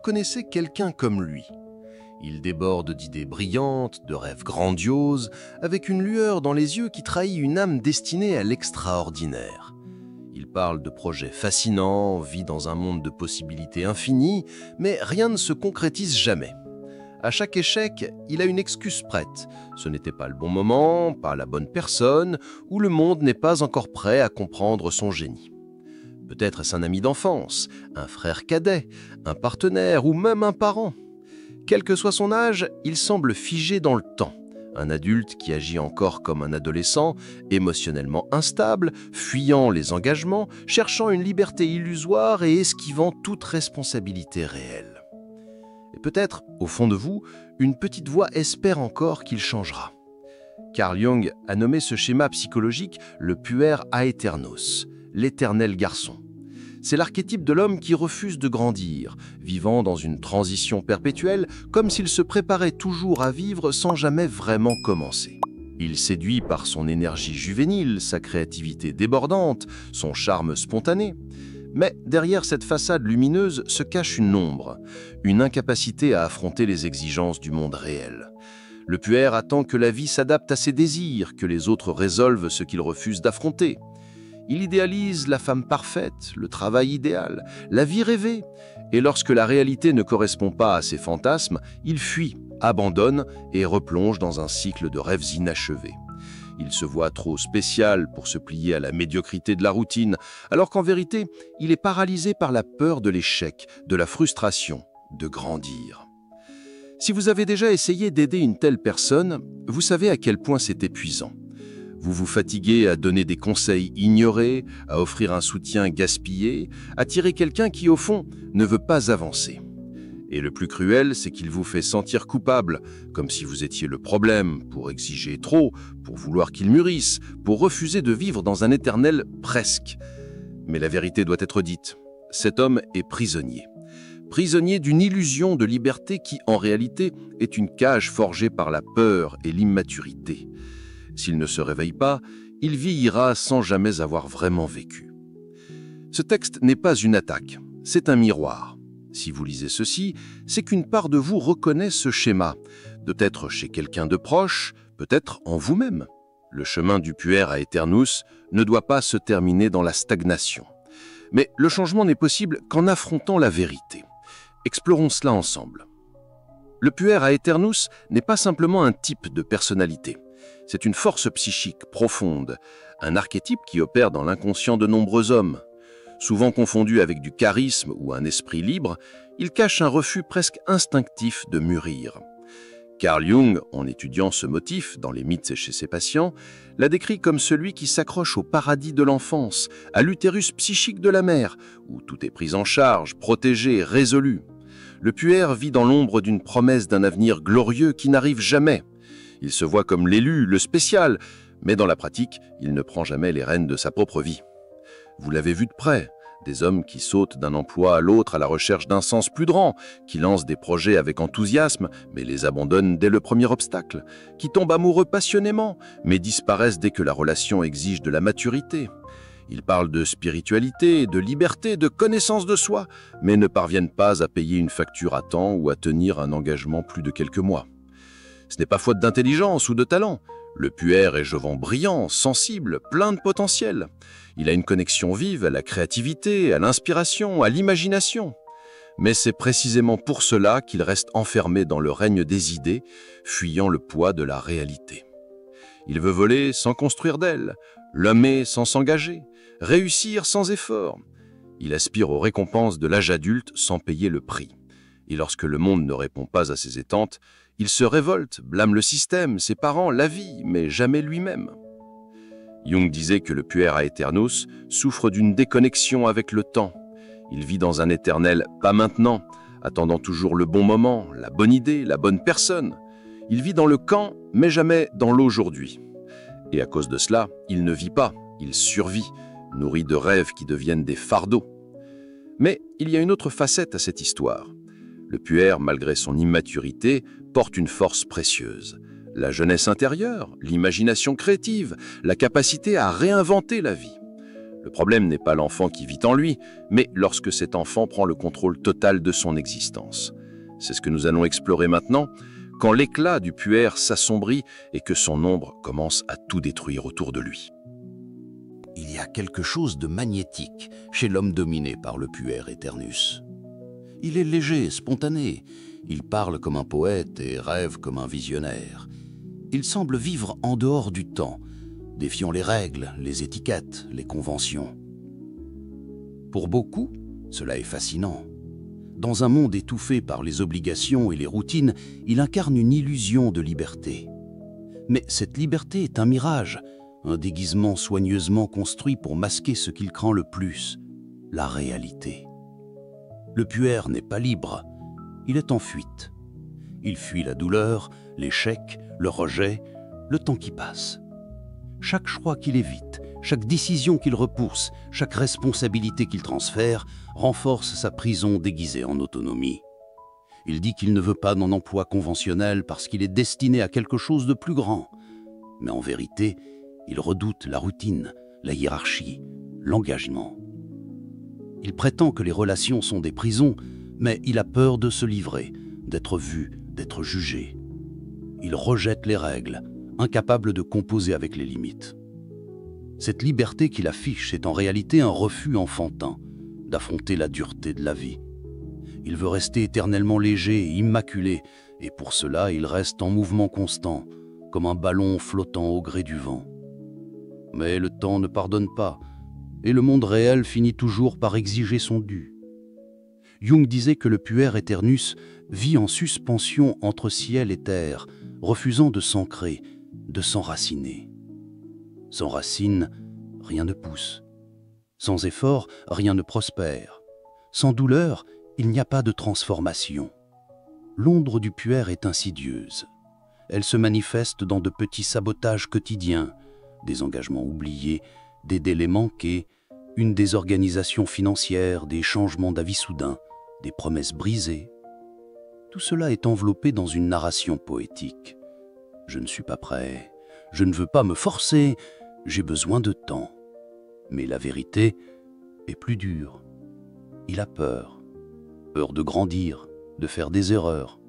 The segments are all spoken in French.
connaissez quelqu'un comme lui. Il déborde d'idées brillantes, de rêves grandioses, avec une lueur dans les yeux qui trahit une âme destinée à l'extraordinaire. Il parle de projets fascinants, vit dans un monde de possibilités infinies, mais rien ne se concrétise jamais. À chaque échec, il a une excuse prête. Ce n'était pas le bon moment, pas la bonne personne, ou le monde n'est pas encore prêt à comprendre son génie. Peut-être est-ce un ami d'enfance, un frère cadet, un partenaire ou même un parent. Quel que soit son âge, il semble figé dans le temps. Un adulte qui agit encore comme un adolescent, émotionnellement instable, fuyant les engagements, cherchant une liberté illusoire et esquivant toute responsabilité réelle. Et peut-être, au fond de vous, une petite voix espère encore qu'il changera. Carl Jung a nommé ce schéma psychologique le puer aeternos, l'éternel garçon. C'est l'archétype de l'homme qui refuse de grandir, vivant dans une transition perpétuelle, comme s'il se préparait toujours à vivre sans jamais vraiment commencer. Il séduit par son énergie juvénile, sa créativité débordante, son charme spontané. Mais derrière cette façade lumineuse se cache une ombre, une incapacité à affronter les exigences du monde réel. Le puer attend que la vie s'adapte à ses désirs, que les autres résolvent ce qu'il refuse d'affronter. Il idéalise la femme parfaite, le travail idéal, la vie rêvée. Et lorsque la réalité ne correspond pas à ses fantasmes, il fuit, abandonne et replonge dans un cycle de rêves inachevés. Il se voit trop spécial pour se plier à la médiocrité de la routine, alors qu'en vérité, il est paralysé par la peur de l'échec, de la frustration, de grandir. Si vous avez déjà essayé d'aider une telle personne, vous savez à quel point c'est épuisant. Vous vous fatiguez à donner des conseils ignorés, à offrir un soutien gaspillé, à tirer quelqu'un qui, au fond, ne veut pas avancer. Et le plus cruel, c'est qu'il vous fait sentir coupable, comme si vous étiez le problème, pour exiger trop, pour vouloir qu'il mûrisse, pour refuser de vivre dans un éternel presque. Mais la vérité doit être dite. Cet homme est prisonnier. Prisonnier d'une illusion de liberté qui, en réalité, est une cage forgée par la peur et l'immaturité. S'il ne se réveille pas, il vieillira sans jamais avoir vraiment vécu. Ce texte n'est pas une attaque, c'est un miroir. Si vous lisez ceci, c'est qu'une part de vous reconnaît ce schéma, peut-être chez quelqu'un de proche, peut-être en vous-même. Le chemin du puer aeternus ne doit pas se terminer dans la stagnation. Mais le changement n'est possible qu'en affrontant la vérité. Explorons cela ensemble. Le puer aeternus n'est pas simplement un type de personnalité. C'est une force psychique profonde, un archétype qui opère dans l'inconscient de nombreux hommes. Souvent confondu avec du charisme ou un esprit libre, il cache un refus presque instinctif de mûrir. Carl Jung, en étudiant ce motif dans les mythes et chez ses patients, l'a décrit comme celui qui s'accroche au paradis de l'enfance, à l'utérus psychique de la mère, où tout est pris en charge, protégé, résolu. Le puer vit dans l'ombre d'une promesse d'un avenir glorieux qui n'arrive jamais. Il se voit comme l'élu, le spécial, mais dans la pratique, il ne prend jamais les rênes de sa propre vie. Vous l'avez vu de près, des hommes qui sautent d'un emploi à l'autre à la recherche d'un sens plus grand, qui lancent des projets avec enthousiasme, mais les abandonnent dès le premier obstacle, qui tombent amoureux passionnément, mais disparaissent dès que la relation exige de la maturité. Ils parlent de spiritualité, de liberté, de connaissance de soi, mais ne parviennent pas à payer une facture à temps ou à tenir un engagement plus de quelques mois. Ce n'est pas faute d'intelligence ou de talent. Le puer est jovent brillant, sensible, plein de potentiel. Il a une connexion vive à la créativité, à l'inspiration, à l'imagination. Mais c'est précisément pour cela qu'il reste enfermé dans le règne des idées, fuyant le poids de la réalité. Il veut voler sans construire d'ailes, l'aimer sans s'engager, réussir sans effort. Il aspire aux récompenses de l'âge adulte sans payer le prix. Et lorsque le monde ne répond pas à ses attentes, il se révolte, blâme le système, ses parents, la vie, mais jamais lui-même. Jung disait que le puer aeternus souffre d'une déconnexion avec le temps. Il vit dans un éternel « pas maintenant », attendant toujours le bon moment, la bonne idée, la bonne personne. Il vit dans le quand, mais jamais dans l'aujourd'hui. Et à cause de cela, il ne vit pas, il survit, nourri de rêves qui deviennent des fardeaux. Mais il y a une autre facette à cette histoire. Le puer, malgré son immaturité, porte une force précieuse. La jeunesse intérieure, l'imagination créative, la capacité à réinventer la vie. Le problème n'est pas l'enfant qui vit en lui, mais lorsque cet enfant prend le contrôle total de son existence. C'est ce que nous allons explorer maintenant, quand l'éclat du puer s'assombrit et que son ombre commence à tout détruire autour de lui. Il y a quelque chose de magnétique chez l'homme dominé par le puer Aeternus. Il est léger, spontané, il parle comme un poète et rêve comme un visionnaire. Il semble vivre en dehors du temps, défiant les règles, les étiquettes, les conventions. Pour beaucoup, cela est fascinant. Dans un monde étouffé par les obligations et les routines, il incarne une illusion de liberté. Mais cette liberté est un mirage, un déguisement soigneusement construit pour masquer ce qu'il craint le plus, la réalité. Le puer n'est pas libre, il est en fuite. Il fuit la douleur, l'échec, le rejet, le temps qui passe. Chaque choix qu'il évite, chaque décision qu'il repousse, chaque responsabilité qu'il transfère renforce sa prison déguisée en autonomie. Il dit qu'il ne veut pas d'un emploi conventionnel parce qu'il est destiné à quelque chose de plus grand. Mais en vérité, il redoute la routine, la hiérarchie, l'engagement. Il prétend que les relations sont des prisons, mais il a peur de se livrer, d'être vu, d'être jugé. Il rejette les règles, incapable de composer avec les limites. Cette liberté qu'il affiche est en réalité un refus enfantin d'affronter la dureté de la vie. Il veut rester éternellement léger et immaculé, et pour cela il reste en mouvement constant, comme un ballon flottant au gré du vent. Mais le temps ne pardonne pas, et le monde réel finit toujours par exiger son dû. Jung disait que le puer Aeternus vit en suspension entre ciel et terre, refusant de s'ancrer, de s'enraciner. Sans racines, rien ne pousse. Sans effort, rien ne prospère. Sans douleur, il n'y a pas de transformation. L'ombre du puer est insidieuse. Elle se manifeste dans de petits sabotages quotidiens, des engagements oubliés, des délais manqués, une désorganisation financière, des changements d'avis soudains, des promesses brisées. Tout cela est enveloppé dans une narration poétique. Je ne suis pas prêt, je ne veux pas me forcer, j'ai besoin de temps. Mais la vérité est plus dure. Il a peur. Peur de grandir, de faire des erreurs,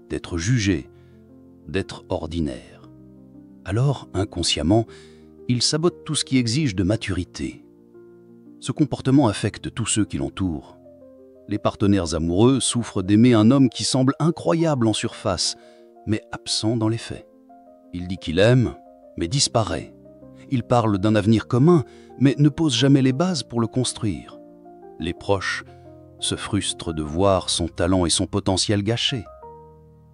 d'être jugé, d'être ordinaire. Alors, inconsciemment, il sabote tout ce qui exige de maturité. Ce comportement affecte tous ceux qui l'entourent. Les partenaires amoureux souffrent d'aimer un homme qui semble incroyable en surface, mais absent dans les faits. Il dit qu'il aime, mais disparaît. Il parle d'un avenir commun, mais ne pose jamais les bases pour le construire. Les proches se frustrent de voir son talent et son potentiel gâchés.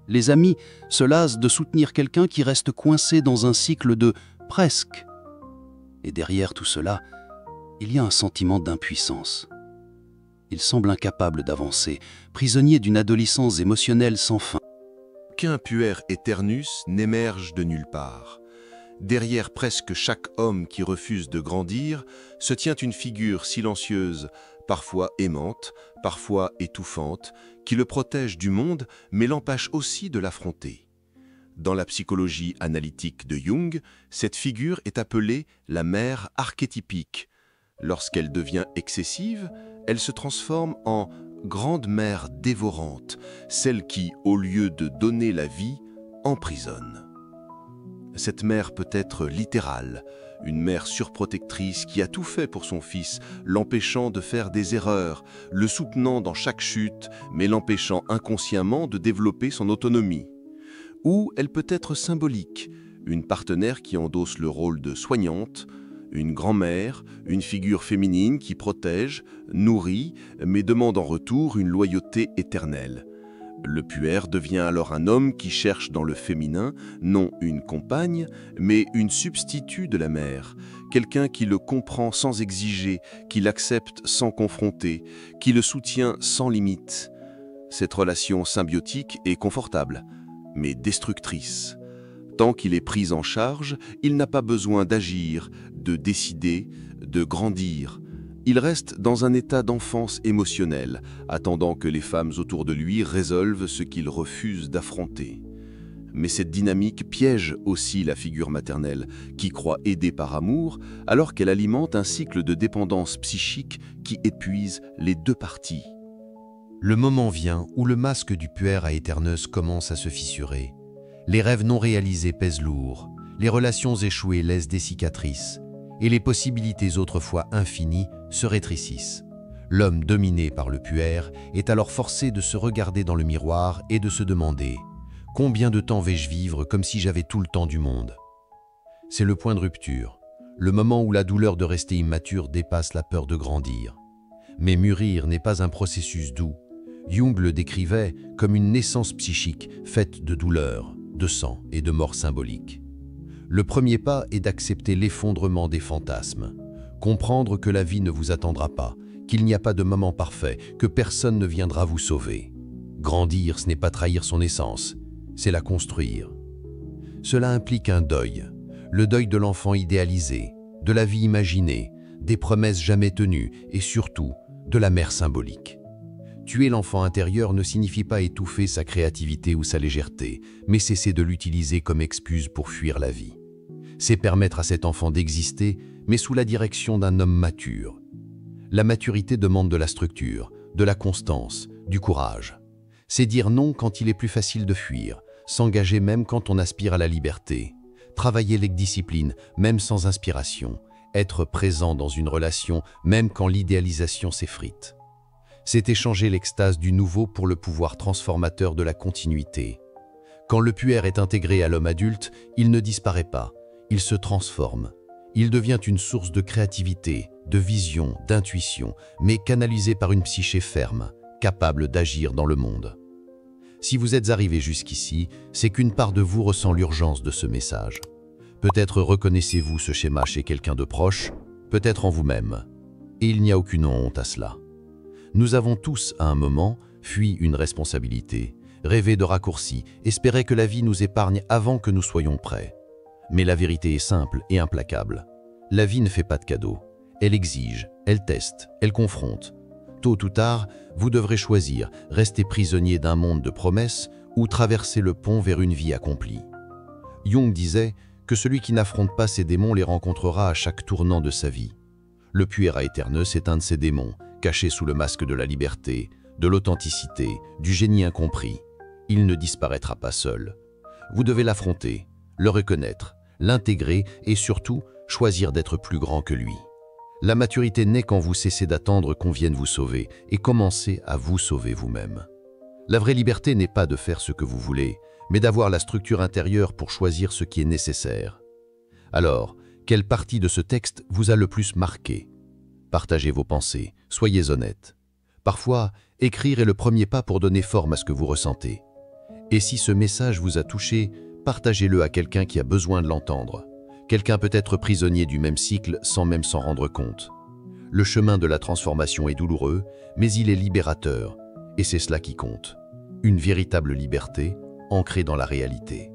Les amis se lassent de soutenir quelqu'un qui reste coincé dans un cycle de « presque ». Et derrière tout cela, il y a un sentiment d'impuissance. Il semble incapable d'avancer, prisonnier d'une adolescence émotionnelle sans fin. Qu'un puer Aeternus n'émerge de nulle part. Derrière presque chaque homme qui refuse de grandir se tient une figure silencieuse, parfois aimante, parfois étouffante, qui le protège du monde mais l'empêche aussi de l'affronter. Dans la psychologie analytique de Jung, cette figure est appelée la mère archétypique. Lorsqu'elle devient excessive, elle se transforme en grande mère dévorante, celle qui, au lieu de donner la vie, emprisonne. Cette mère peut être littérale, une mère surprotectrice qui a tout fait pour son fils, l'empêchant de faire des erreurs, le soutenant dans chaque chute, mais l'empêchant inconsciemment de développer son autonomie. Ou elle peut être symbolique, une partenaire qui endosse le rôle de soignante, une grand-mère, une figure féminine qui protège, nourrit, mais demande en retour une loyauté éternelle. Le puer devient alors un homme qui cherche dans le féminin non une compagne, mais une substitut de la mère, quelqu'un qui le comprend sans exiger, qui l'accepte sans confronter, qui le soutient sans limite. Cette relation symbiotique est confortable, mais destructrice. Tant qu'il est pris en charge, il n'a pas besoin d'agir, de décider, de grandir. Il reste dans un état d'enfance émotionnelle, attendant que les femmes autour de lui résolvent ce qu'il refuse d'affronter. Mais cette dynamique piège aussi la figure maternelle, qui croit aider par amour, alors qu'elle alimente un cycle de dépendance psychique qui épuise les deux parties. Le moment vient où le masque du puère à Eterneus commence à se fissurer. Les rêves non réalisés pèsent lourd, les relations échouées laissent des cicatrices, et les possibilités autrefois infinies se rétrécissent. L'homme dominé par le puère est alors forcé de se regarder dans le miroir et de se demander « Combien de temps vais-je vivre comme si j'avais tout le temps du monde ?» C'est le point de rupture, le moment où la douleur de rester immature dépasse la peur de grandir. Mais mûrir n'est pas un processus doux. Jung le décrivait comme une naissance psychique faite de douleur, de sang et de mort symbolique. Le premier pas est d'accepter l'effondrement des fantasmes, comprendre que la vie ne vous attendra pas, qu'il n'y a pas de moment parfait, que personne ne viendra vous sauver. Grandir, ce n'est pas trahir son essence, c'est la construire. Cela implique un deuil, le deuil de l'enfant idéalisé, de la vie imaginée, des promesses jamais tenues et surtout de la mère symbolique. Tuer l'enfant intérieur ne signifie pas étouffer sa créativité ou sa légèreté, mais cesser de l'utiliser comme excuse pour fuir la vie. C'est permettre à cet enfant d'exister, mais sous la direction d'un homme mature. La maturité demande de la structure, de la constance, du courage. C'est dire non quand il est plus facile de fuir, s'engager même quand on aspire à la liberté, travailler avec discipline même sans inspiration, être présent dans une relation même quand l'idéalisation s'effrite. C'est échanger l'extase du nouveau pour le pouvoir transformateur de la continuité. Quand le puère est intégré à l'homme adulte, il ne disparaît pas, il se transforme. Il devient une source de créativité, de vision, d'intuition, mais canalisé par une psyché ferme, capable d'agir dans le monde. Si vous êtes arrivé jusqu'ici, c'est qu'une part de vous ressent l'urgence de ce message. Peut-être reconnaissez-vous ce schéma chez quelqu'un de proche, peut-être en vous-même. Et il n'y a aucune honte à cela. Nous avons tous, à un moment, fui une responsabilité, rêvé de raccourcis, espéré que la vie nous épargne avant que nous soyons prêts. Mais la vérité est simple et implacable. La vie ne fait pas de cadeaux. Elle exige, elle teste, elle confronte. Tôt ou tard, vous devrez choisir, rester prisonnier d'un monde de promesses ou traverser le pont vers une vie accomplie. Jung disait que celui qui n'affronte pas ses démons les rencontrera à chaque tournant de sa vie. Le puère à Eterneus est un de ces démons, caché sous le masque de la liberté, de l'authenticité, du génie incompris. Il ne disparaîtra pas seul. Vous devez l'affronter, le reconnaître, l'intégrer et surtout choisir d'être plus grand que lui. La maturité naît quand vous cessez d'attendre qu'on vienne vous sauver et commencez à vous sauver vous-même. La vraie liberté n'est pas de faire ce que vous voulez, mais d'avoir la structure intérieure pour choisir ce qui est nécessaire. Alors, quelle partie de ce texte vous a le plus marqué? Partagez vos pensées, soyez honnête. Parfois, écrire est le premier pas pour donner forme à ce que vous ressentez. Et si ce message vous a touché, partagez-le à quelqu'un qui a besoin de l'entendre. Quelqu'un peut être prisonnier du même cycle sans même s'en rendre compte. Le chemin de la transformation est douloureux, mais il est libérateur, et c'est cela qui compte. Une véritable liberté ancrée dans la réalité.